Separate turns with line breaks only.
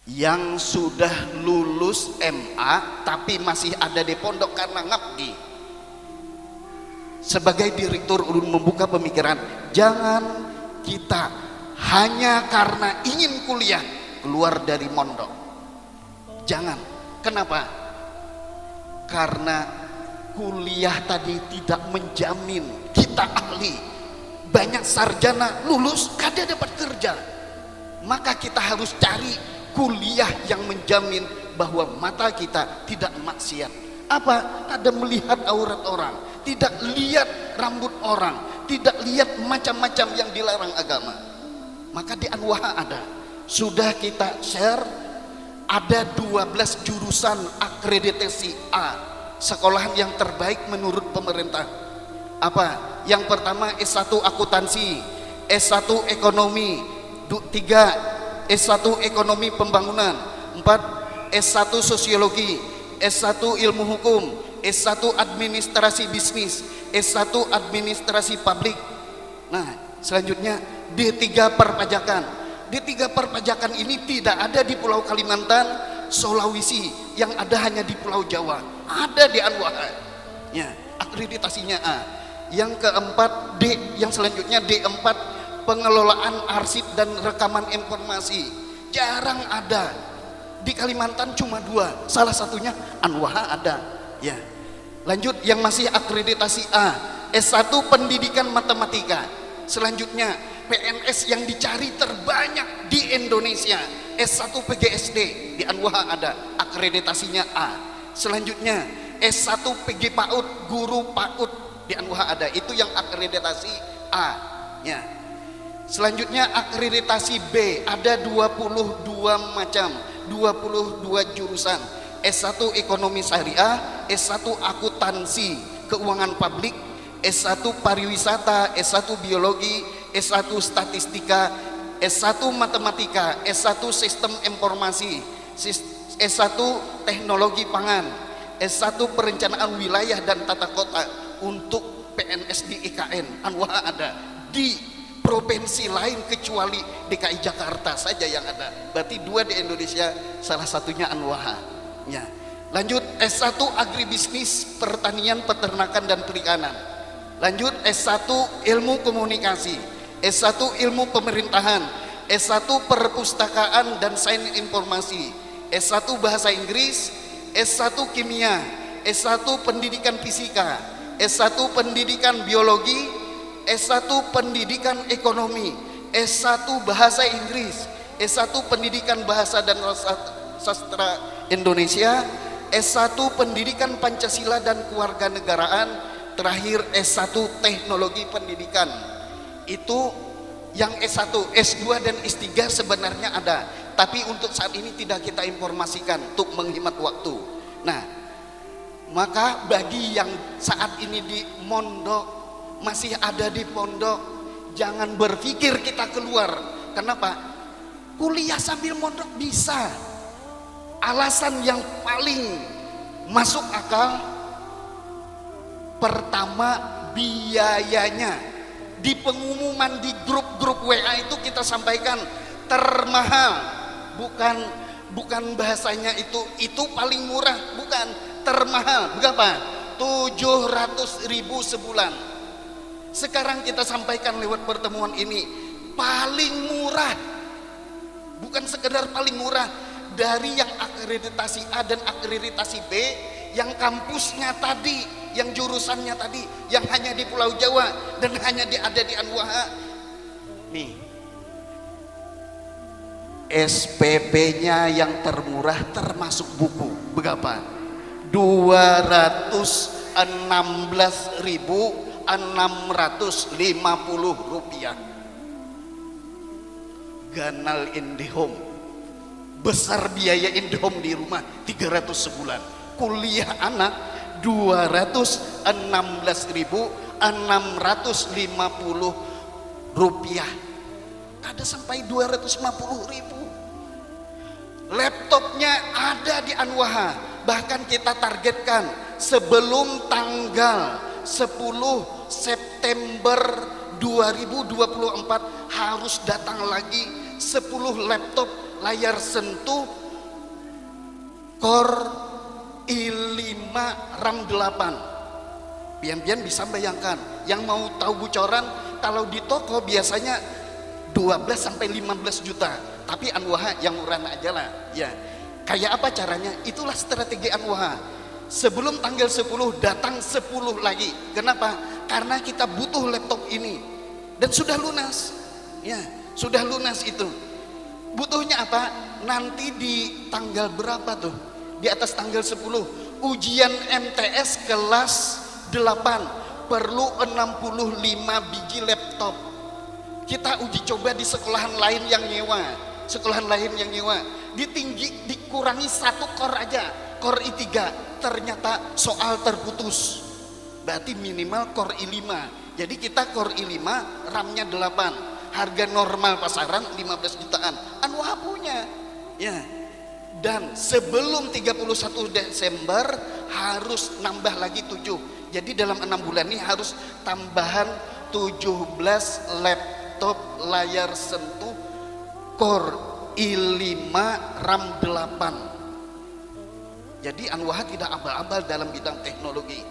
yang sudah lulus MA tapi masih ada di pondok karena ngabdi. Sebagai direktur ulun membuka pemikiran, jangan kita hanya karena ingin kuliah keluar dari mondok. Jangan. Kenapa? Karena kuliah tadi tidak menjamin kita ahli. Banyak sarjana lulus kada dapat kerja. Maka kita harus cari kuliah yang menjamin bahwa mata kita tidak maksiat. Apa? Ada melihat aurat orang, tidak lihat rambut orang, tidak lihat macam-macam yang dilarang agama. Maka di Anwaha ada, sudah kita share, ada 12 jurusan akreditasi A, sekolahan yang terbaik menurut pemerintah. Apa? Yang pertama S1 akuntansi, S1 ekonomi, 3 S1 ekonomi pembangunan, 4 S1 sosiologi, S1 ilmu hukum, S1 administrasi bisnis, S1 administrasi publik. Nah, selanjutnya D3 perpajakan. D3 perpajakan ini tidak ada di Pulau Kalimantan, Sulawesi, yang ada hanya di Pulau Jawa. Ada di Anwaha. Ya, akreditasinya A. Yang keempat D, yang selanjutnya D4 pengelolaan arsip dan rekaman informasi. Jarang ada. Di Kalimantan cuma 2, salah satunya Anwaha ada. Ya. Lanjut yang masih akreditasi A, S1 pendidikan matematika. Selanjutnya PNS yang dicari terbanyak di Indonesia, S1 PGSD di Anwaha ada, akreditasinya A. Selanjutnya S1 PG PAUD, guru PAUD di Anwaha ada, itu yang akreditasi A. Ya. Selanjutnya akreditasi B, ada 22 macam, 22 jurusan. S1 ekonomi syariah, S1 akuntansi keuangan publik, S1 pariwisata, S1 biologi, S1 statistika, S1 matematika, S1 sistem informasi, S1 teknologi pangan, S1 perencanaan wilayah dan tata kota. Untuk PNS di IKN Anwaha ada, di provinsi lain kecuali DKI Jakarta saja yang ada. Berarti 2 di Indonesia, salah satunya Anwaha. Ya. Lanjut S1 agribisnis, pertanian, peternakan dan perikanan. Lanjut S1 ilmu komunikasi, S1 ilmu pemerintahan, S1 perpustakaan dan sains informasi, S1 bahasa Inggris, S1 kimia, S1 pendidikan fisika, S1 pendidikan biologi, S1 pendidikan ekonomi, S1 bahasa Inggris, S1 pendidikan bahasa dan sastra Indonesia, S1 pendidikan Pancasila dan kewarganegaraan, terakhir S1 teknologi pendidikan. Itu yang S1, S2 dan S3 sebenarnya ada, tapi untuk saat ini tidak kita informasikan untuk menghemat waktu. Nah, maka bagi yang saat ini di mondok, masih ada di pondok, jangan berpikir kita keluar. Kenapa? Kuliah sambil mondok bisa. Alasan yang paling masuk akal, pertama biayanya. Di pengumuman di grup-grup WA itu kita sampaikan termahal, bukan bahasanya itu paling murah, bukan, termahal. Berapa? 700.000 sebulan. Sekarang kita sampaikan lewat pertemuan ini, paling murah, bukan sekedar paling murah, dari yang akreditasi A dan akreditasi B, yang kampusnya tadi, yang jurusannya tadi, yang hanya di Pulau Jawa dan hanya ada di Anwaha. Nih, SPP-nya yang termurah termasuk buku, berapa? 216.650 rupiah. Ganal IndiHome, besar biaya IndiHome di rumah 300 sebulan. Kuliah anak 216.650 rupiah. Ada sampai 250.000. Laptopnya ada di Anwaha. Bahkan kita targetkan sebelum tanggal 10 September 2024 harus datang lagi 10 laptop layar sentuh, Core i5 RAM 8. Pian-pian bisa bayangkan, yang mau tahu bocoran, kalau di toko biasanya 12 sampai 15 juta, tapi Anwaha yang murah aja lah ya. Kayak apa caranya? Itulah strategi Anwaha. Sebelum tanggal 10 datang 10 lagi. Kenapa? Karena kita butuh laptop ini dan sudah lunas ya, sudah lunas itu. Butuhnya apa? Nanti di tanggal berapa tuh? Di atas tanggal 10 ujian MTS kelas 8 perlu 65 biji laptop. Kita uji coba di sekolahan lain yang nyewa, dikurangi 1 core aja, core i3, ternyata soal terputus. Berarti minimal core i5. Jadi kita core i5 RAM-nya 8, harga normal pasaran 15 jutaan, Anwaha punya ya. Dan sebelum 31 Desember harus nambah lagi 7. Jadi dalam 6 bulan ini harus tambahan 17 laptop layar sentuh Core i5 RAM 8. Jadi Anwaha tidak abal-abal dalam bidang teknologi.